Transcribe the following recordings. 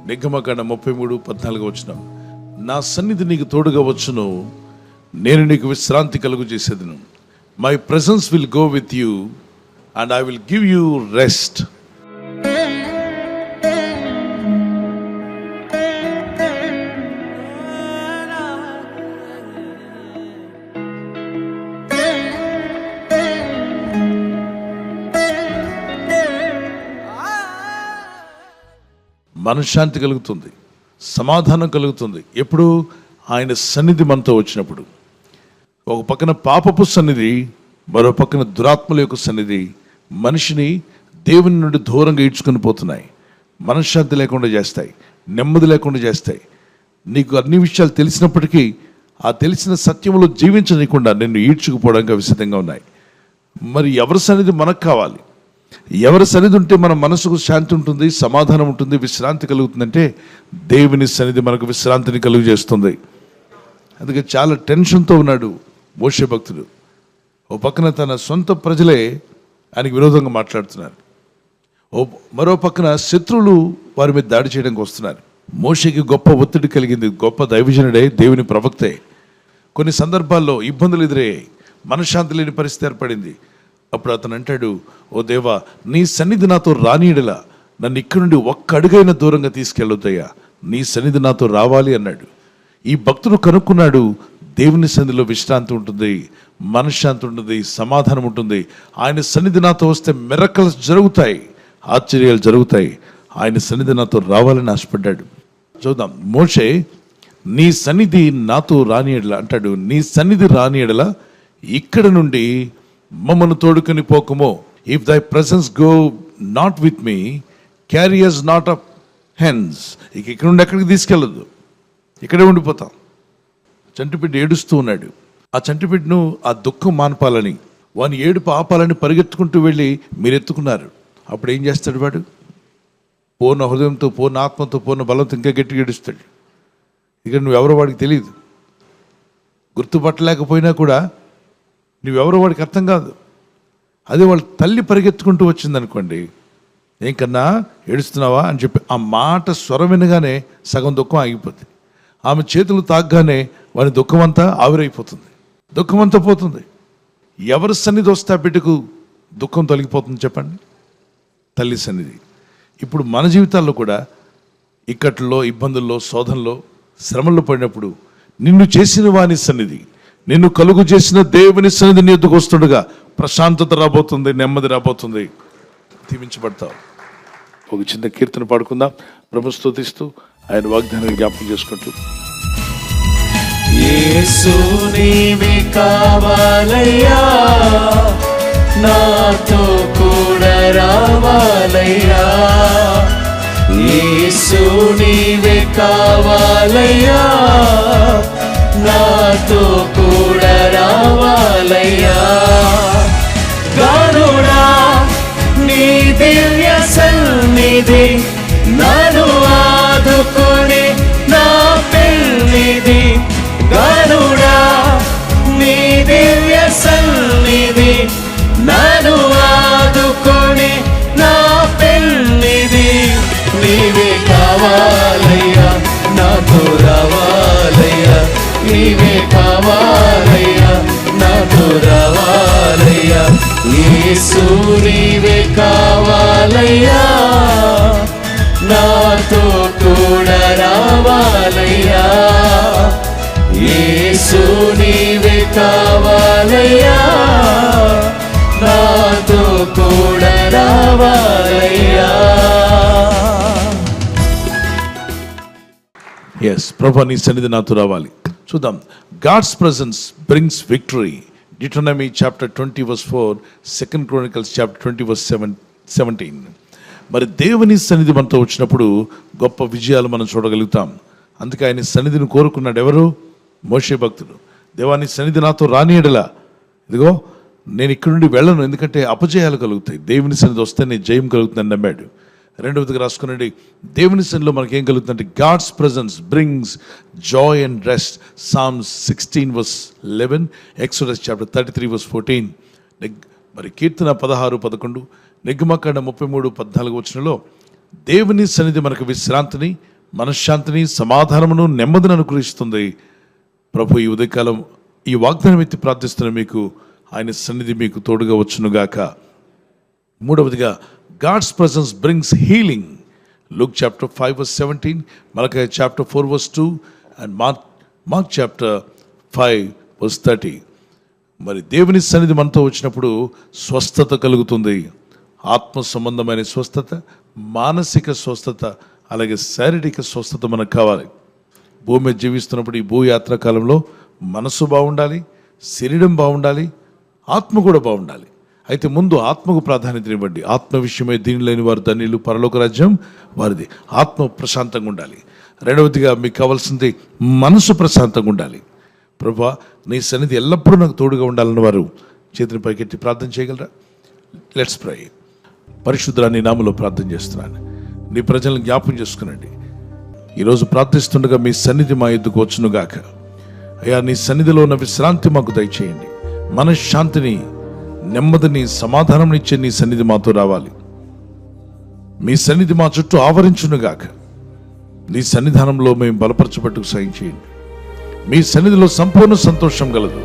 నిర్గమకాండం 33:14 నా సన్నిధి నీకు తోడుగా వచ్చును, నేను నీకు విశ్రాంతి కలుగు చేసేదను. My presence will go with you and I will give you rest. మనశ్శాంతి కలుగుతుంది, సమాధానం కలుగుతుంది. ఎప్పుడు? ఆయన సన్నిధి మనతో వచ్చినప్పుడు. ఒక పక్కన పాపపు సన్నిధి, మరో పక్కన దురాత్మల యొక్క సన్నిధి మనిషిని దేవుని నుండి దూరంగా ఈడ్చుకొని పోతున్నాయి. మనశ్శాంతి లేకుండా చేస్తాయి, నెమ్మది లేకుండా చేస్తాయి. నీకు అన్ని విషయాలు తెలిసినప్పటికీ ఆ తెలిసిన సత్యంలో జీవించనీయకుండా నిన్ను ఈడ్చుకుపోవడానికి అవి సిద్ధంగా ఉన్నాయి. మరి ఎవరి సన్నిధి మనకు కావాలి? ఎవరి సన్నిధి ఉంటే మన మనసుకు శాంతి ఉంటుంది, సమాధానం ఉంటుంది, విశ్రాంతి కలుగుతుందంటే దేవుని సన్నిధి మనకు విశ్రాంతిని కలుగు చేస్తుంది. అందుకే చాలా టెన్షన్తో ఉన్నాడు మోషే భక్తుడు. ఓ పక్కన తన సొంత ప్రజలే ఆయనకి విరోధంగా మాట్లాడుతున్నారు, మరో పక్కన శత్రువులు వారి మీద దాడి చేయడానికి వస్తున్నారు. మోషేకి గొప్ప ఒత్తిడి కలిగింది. గొప్ప దైవజనుడే, దేవుని ప్రవక్తే. కొన్ని సందర్భాల్లో ఇబ్బందులు ఎదురయ్యాయి, మనశ్శాంతి లేని పరిస్థితి ఏర్పడింది. అప్పుడు అతను అంటాడు, ఓ దేవా, నీ సన్నిధి నాతో రానీయడలా, నన్ను ఇక్కడి నుండి ఒక్క అడుగైనా దూరంగా తీసుకెళ్ళొద్దయ్యా, నీ సన్నిధి నాతో రావాలి అన్నాడు. ఈ భక్తుడు కనుక్కున్నాడు, దేవుని సన్నిధిలో విశ్రాంతి ఉంటుంది, మనశ్శాంతి ఉంటుంది, సమాధానం ఉంటుంది. ఆయన సన్నిధి నాతో వస్తే మిరకల్స్ జరుగుతాయి, ఆశ్చర్యాలు జరుగుతాయి. ఆయన సన్నిధి నాతో రావాలని ఆశపడ్డాడు. చూద్దాం. మోషే నీ సన్నిధి నాతో రానియడలా అంటాడు. నీ సన్నిధి రానియడలా ఇక్కడ నుండి మమ్మను తోడుకొని పోకమో. ఇఫ్ దై presence go not with me, carry us not up hence. ఇక్కడ నుండి ఎక్కడికి తీసుకెళ్ళదు, ఇక్కడే ఉండిపోతాం. చంటిబిడ్డ ఏడుస్తూ ఉన్నాడు. ఆ చంటిబిడ్డను ఆ దుఃఖం మాన్పాలని, వాని ఏడుపు ఆపాలని పరిగెత్తుకుంటూ వెళ్ళి మీరు ఎత్తుకున్నారు. అప్పుడు ఏం చేస్తాడు వాడు? పూర్ణ హృదయంతో, పూర్ణ ఆత్మతో, పూర్ణ బలంతో ఇంకా గట్టిగా ఏడుస్తాడు. ఇక్కడ నువ్వెవరో వాడికి తెలియదు, గుర్తుపట్టలేకపోయినా కూడా నువ్వెవరో వాడికి అర్థం కాదు. అదే వాళ్ళ తల్లి పరిగెత్తుకుంటూ వచ్చిందనుకోండి, ఏం కన్నా ఏడుస్తున్నావా అని చెప్పి ఆ మాట స్వరం వినగానే సగం దుఃఖం ఆగిపోతుంది. ఆమె చేతులు తాగ్గానే వాడి దుఃఖం అంతా ఆవిరైపోతుంది, దుఃఖం అంతా పోతుంది. ఎవరి సన్నిధి వస్తే ఆ బిడ్డకు దుఃఖం తొలగిపోతుంది చెప్పండి? తల్లి సన్నిధి. ఇప్పుడు మన జీవితాల్లో కూడా ఇక్కట్లో, ఇబ్బందుల్లో, శోధనలో, శ్రమల్లో పడినప్పుడు నిన్ను చేసిన వాని సన్నిధి, నిన్ను కలుగు చేసిన దేవుని సన్నిధి నీ ఎద్దుకు వస్తుండగా ప్రశాంతత రాబోతుంది, నెమ్మది రాబోతుంది, దీవించబడతావు. ఒక చిన్న కీర్తన పాడుకుందాం, ప్రభు స్తుతిస్తూ ఆయన వాగ్దానాన్ని జ్ఞాపకం చేసుకుంటూ. యేసు నీవే కావాలయ్యా, నాతో కూడా రావాలయ్యా. యేసు నీవే కావాలయ్యా, నాతో కూడా రావాలయ్యా. గరుడా నీ దివ్య సన్నిధి నన్ను ఆదుకొని నా పెన్నిధి. గరుడా నీ దివ్య సన్నిధి నన్ను ఆదుకొని నా పెన్నిధి. నీవే కావాలయ్యా, నాతో రావాలయ్యా. నీవే కావాలయ్యా, నాతో రావాలయ్యా. యేసు నీవే కావాలయ్యా, నాతో కూడా రావాలయ్యా. యేసు నీవే కావాలయ్యా, నాతో కూడా రావాలయ్యా. ఎస్ ప్రభా, నీ సన్నిధి నాతో రావాలి. చూద్దాం. God's presence brings victory. Deuteronomy chapter 20 verse 4, 2 Chronicles chapter 20 verse 17. మరి దేవుని సన్నిధి మనతో వచ్చినప్పుడు గొప్ప విజయాలు మనం చూడగలుగుతాం. అందుకే ఆయన సన్నిధిని కోరుకున్నాడు ఎవరు? మోషే భక్తుడు. దేవాని సన్నిధి నాతో రానియడలా, ఇదిగో నేను ఇక్కడ నుండి వెళ్ళను, ఎందుకంటే అపజయాలు కలుగుతాయి. దేవుని సన్నిధి వస్తే నేను జయం కలుగుతుందని నమ్మాడు. రెండవదిగా రాసుకునండి, దేవుని సన్నిధిలో మనకి ఏం కలుగుతుందంటే God's presence brings joy and rest. Psalms 16 verse 11, Exodus chapter 33 verse 14. మరి కీర్తన 16:11, నిర్గమకాండం 33:14 వచనంలో దేవుని సన్నిధి మనకు విశ్రాంతిని, మనశ్శాంతిని, సమాధానమును, నెమ్మదిని అనుగ్రహిస్తుంది. ప్రభు ఈ ఉదయకాలం ఈ వాగ్దానం ఎత్తి ప్రార్థిస్తున్న మీకు ఆయన సన్నిధి మీకు తోడుగా వచ్చునుగాక. మూడవదిగా, God's presence brings healing. Luke chapter 5 verse 17, Malachi chapter 4 verse 2 and Mark chapter 5 verse 30. మరి దేవుని సన్నిధి మనతో వచ్చినప్పుడు స్వస్థత కలుగుతుంది. ఆత్మ సంబంధమైన స్వస్థత, మానసిక స్వస్థత, అలాగే శారీరక స్వస్థత మనకు కావాలి. భూమి మీద జీవిస్తున్నప్పుడు ఈ భూయాత్రా కాలంలో మనసు బాగుండాలి, శరీరం బాగుండాలి, ఆత్మ కూడా బాగుండాలి. అయితే ముందు ఆత్మకు ప్రాధాన్యత ఇవ్వండి. ఆత్మ విషయమై దీని లేని వారు ధన్యులు, పరలోక రాజ్యం వారిది. ఆత్మ ప్రశాంతంగా ఉండాలి. రెండవదిగా మీకు కావాల్సింది మనసు ప్రశాంతంగా ఉండాలి. ప్రభువా, నీ సన్నిధి ఎల్లప్పుడూ నాకు తోడుగా ఉండాలన్న వారు చేతిని పైకెత్తి ప్రార్థన చేయగలరా? Let's pray. పరిశుద్ధుడా, నీ నామములో ప్రార్థన చేస్తున్నాను. నీ ప్రజలను జ్ఞాపం చేసుకునండి. ఈరోజు ప్రార్థిస్తుండగా మీ సన్నిధి మా ఎద్దుకు వచ్చునుగాక. అయ్యా, నీ సన్నిధిలో ఉన్న విశ్రాంతి మాకు దయచేయండి. మనశ్శాంతిని, నెమ్మదిని, సమాధానం ఇచ్చే నీ సన్నిధి మాతో రావాలి. మీ సన్నిధి మా చుట్టూ ఆవరించునుగాక. నీ సన్నిధానంలో మేము బలపరచబట్టుకు సాయం చేయండి. మీ సన్నిధిలో సంపూర్ణ సంతోషం కలదు.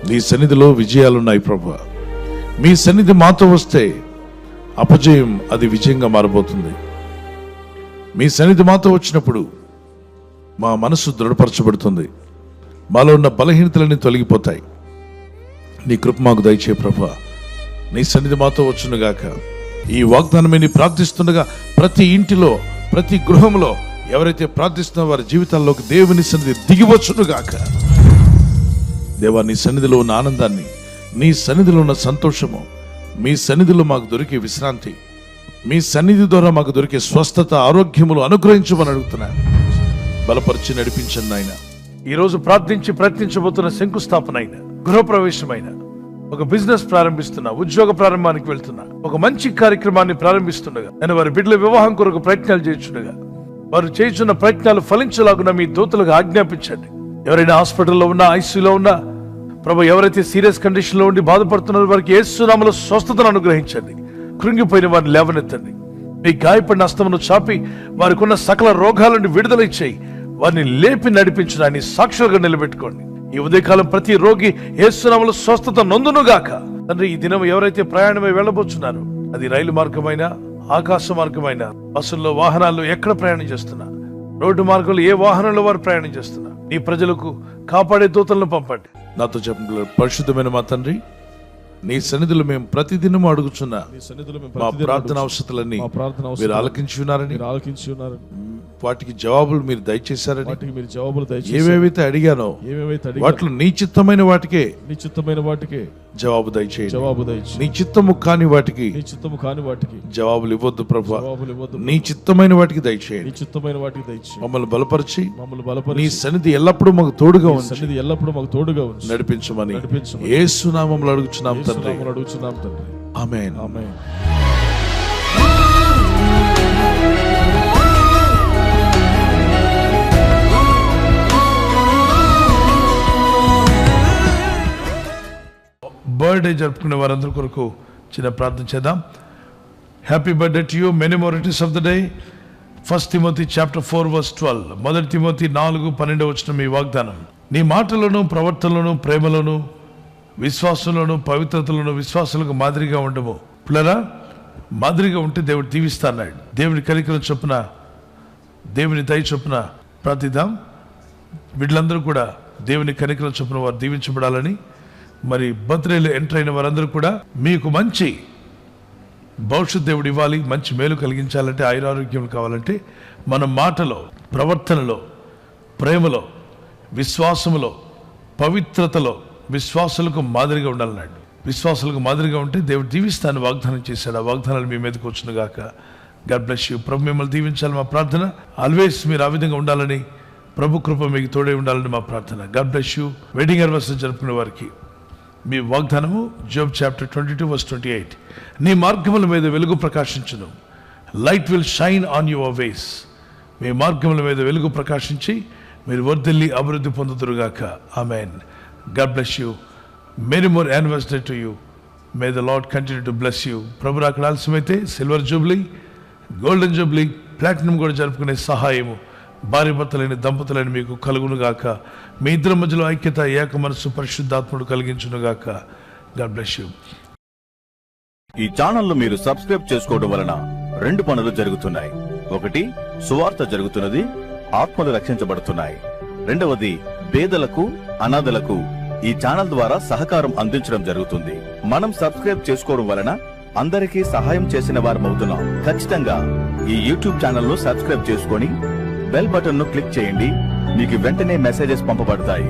నీ సన్నిధిలో విజయాలున్నాయి ప్రభువా. మీ సన్నిధి మాతో వస్తే అపజయం అది విజయంగా మారబోతుంది. మీ సన్నిధి మాతో వచ్చినప్పుడు మా మనసు దృఢపరచబడుతుంది. మాలో ఉన్న బలహీనతలన్నీ తొలగిపోతాయి. నీ కృప మాకు దయచే ప్రభువా. నీ సన్నిధి మాతో వచ్చునుగాక. ఈ వాగ్దానమే నీ ప్రార్థిస్తుండగా ప్రతి ఇంటిలో, ప్రతి గృహంలో ఎవరైతే ప్రార్థిస్తున్న వారి జీవితాల్లోకి దేవుని సన్నిధి దిగివచ్చునుగాక. దేవా, నీ సన్నిధిలో ఉన్న ఆనందాన్ని, నీ సన్నిధిలో ఉన్న సంతోషము, మీ సన్నిధిలో మాకు దొరికే విశ్రాంతి, మీ సన్నిధి ద్వారా మాకు దొరికే స్వస్థత, ఆరోగ్యములు అనుగ్రహించమని అడుగుతున్నాను. బలపరిచి నడిపించండి నాయన. ఈరోజు ప్రార్థించి ప్రయత్నించబోతున్న శంకుస్థాపన అయిన, గృహప్రవేశమైన, ఒక బిజినెస్ ప్రారంభిస్తున్నా, ఉద్యోగ ప్రారంభానికి వెళ్తున్నా, ఒక మంచి కార్యక్రమాన్ని ప్రారంభిస్తుండగా, నేను వారి బిడ్డల వివాహం కొరకు ప్రయత్నాలు చేయించుండగా, వారు చేస్తున్న ప్రయత్నాలు ఫలించలాగున మీ దూతలకు ఆజ్ఞాపించండి. ఎవరైనా హాస్పిటల్లో ఉన్నా, ఐసీయూలో ఉన్నా, ప్రభు, ఎవరైతే సీరియస్ కండిషన్ లో ఉండి బాధపడుతున్నారో వారికి యేసు నామములో స్వస్థతను అనుగ్రహించండి. కృంగిపోయిన వారిని లేవనెత్తండి. మీ గాయపడిన హస్తమును చాపి వారికి ఉన్న సకల రోగాల నుండి విడుదల ఇచ్చేయి. వారిని లేపి నడిపించడాన్ని సాక్షులుగా నిలబెట్టుకోండి. ఈ ఉదయకాలం ప్రతి రోగి యేసు నామములో స్వస్థత నొందునుగాక. తండ్రి, ఈ దినం ఎవరైతే ప్రయాణమై వెళ్ళబోతున్నారు, అది రైలు మార్గమైనా, ఆకాశ మార్గమైనా, బస్సుల్లో, వాహనాల్లో ఎక్కడ ప్రయాణం చేస్తున్నా, రోడ్డు మార్గంలో ఏ వాహనంలో వారు ప్రయాణం చేస్తున్నా, ఈ ప్రజలకు కాపాడే దూతలను పంపండి. నాతో చెప్పండి. పరిశుద్ధమైన మా తండ్రి, నీ సన్నిధిలో మేము ప్రతిదినము అడుగుచున్నా మా ప్రార్థన అవసరాలన్నీ మీరు ఆలకించి ఉన్నారని, వాటికి జవాబులు మీరు దయచేశారని, ఏవేవైతే అడిగానో వాటిలో నీ చిత్తమైన వాటికే జవాబు దయచేయండి. నీ చిత్తము కాని వాటికి జవాబులు ఇవ్వద్దు ప్రభువా. నీ చిత్తమైన వాటికి దయచేయండి. మమ్మల్ని బలపరిచి నీ సన్నిధి ఎల్లప్పుడూ మాకు తోడుగా ఉంచి నడిపించమని యేసు నామములో అడుగుచున్నాం తండ్రి. ఆమేన్. బర్త్డే జరుపుకునే వారందరి కొరకు చిన్న ప్రార్థన చేద్దాం. Happy birthday to you. Many more returns of the day. 1 Timothy chapter 4 verse 12. 1 Timothy 4:12 వచ్చిన మీ వాగ్దానం. నీ మాటలను, ప్రవర్తనలను, ప్రేమలను, విశ్వాసంలోను, పవిత్రతలను విశ్వాసాలకు మాదిరిగా ఉండము. పిల్లరా, మాదిరిగా ఉంటే దేవుడు దీవిస్తాన్నాడు. దేవుని కనికరం చొప్పున, దేవుని దయ చొప్పున ప్రార్థిద్దాం. వీళ్ళందరూ కూడా దేవుని కనికరం చొప్పున వారు దీవించబడాలని, మరి బర్త్డేలో ఎంటర్ అయిన వారందరూ కూడా మీకు మంచి భవిష్యత్ దేవుడు ఇవ్వాలి, మంచి మేలు కలిగించాలంటే, ఆయురారోగ్యం కావాలంటే మన మాటలో, ప్రవర్తనలో, ప్రేమలో, విశ్వాసములో, పవిత్రతలో విశ్వాసులకు మాదిరిగా ఉండాలన్నాడు. విశ్వాసులకు మాదిరిగా ఉంటే దేవుడు దీవిస్తాను వాగ్దానం చేశాడు. ఆ వాగ్దానాలు మీ మీదకి వచ్చును గాక. God bless you. ప్రభు మిమ్మల్ని దీవించాలి మా ప్రార్థన. ఆల్వేస్ మీరు ఆ విధంగా ఉండాలని, ప్రభు కృప మీకు తోడే ఉండాలని మా ప్రార్థన. God bless you. Wedding anniversary జరుపుకునే వారికి మీ వాగ్దానము జాబ్ చాప్టర్ 22 verse 28. నీ మార్గముల మీద వెలుగు ప్రకాశించును. Light will shine on your ways. మీ మార్గముల మీద వెలుగు ప్రకాశించి మీరు వర్ధిల్లి అభివృద్ధి పొందుదురుగాక. Amen. God bless you. Many more anniversary to you. May the Lord continue to bless you. ప్రభు అక్కడ ఆలస్యమైతే silver jubilee, golden jubilee, platinum కూడా జరుపుకునే సహాయము భార్య భర్తలైన దంపతులైన మీకు కలుగునుగాక. మీ ఇద్దరి మధ్యలో ఐక్యత, ఏక మనస్సు పరిశుద్ధాత్ముడు కలిగించునుగాక. God bless you. ఈ ఛానల్ మీరు సబ్స్క్రైబ్ చేసుకోవడం వలన 2 పనులు జరుగుతున్నాయి. ఒకటి, సువార్త జరుగుతున్నది, ఆత్మలు రక్షించబడుతున్నాయి. రెండవది, పేదలకు, అనాథలకు ఈ ఛానల్ ద్వారా సహకారం అందించడం జరుగుతుంది. మనం సబ్స్క్రైబ్ చేసుకోవడం వలన అందరికీ సహాయం చేసిన వారమవుతున్నాం. ఖచ్చితంగా ఈ యూట్యూబ్ ఛానల్ ను సబ్స్క్రైబ్ చేసుకొని బెల్ బటన్ ను క్లిక్ చేయండి. మీకు వెంటనే మెసేజెస్ పంపబడతాయి.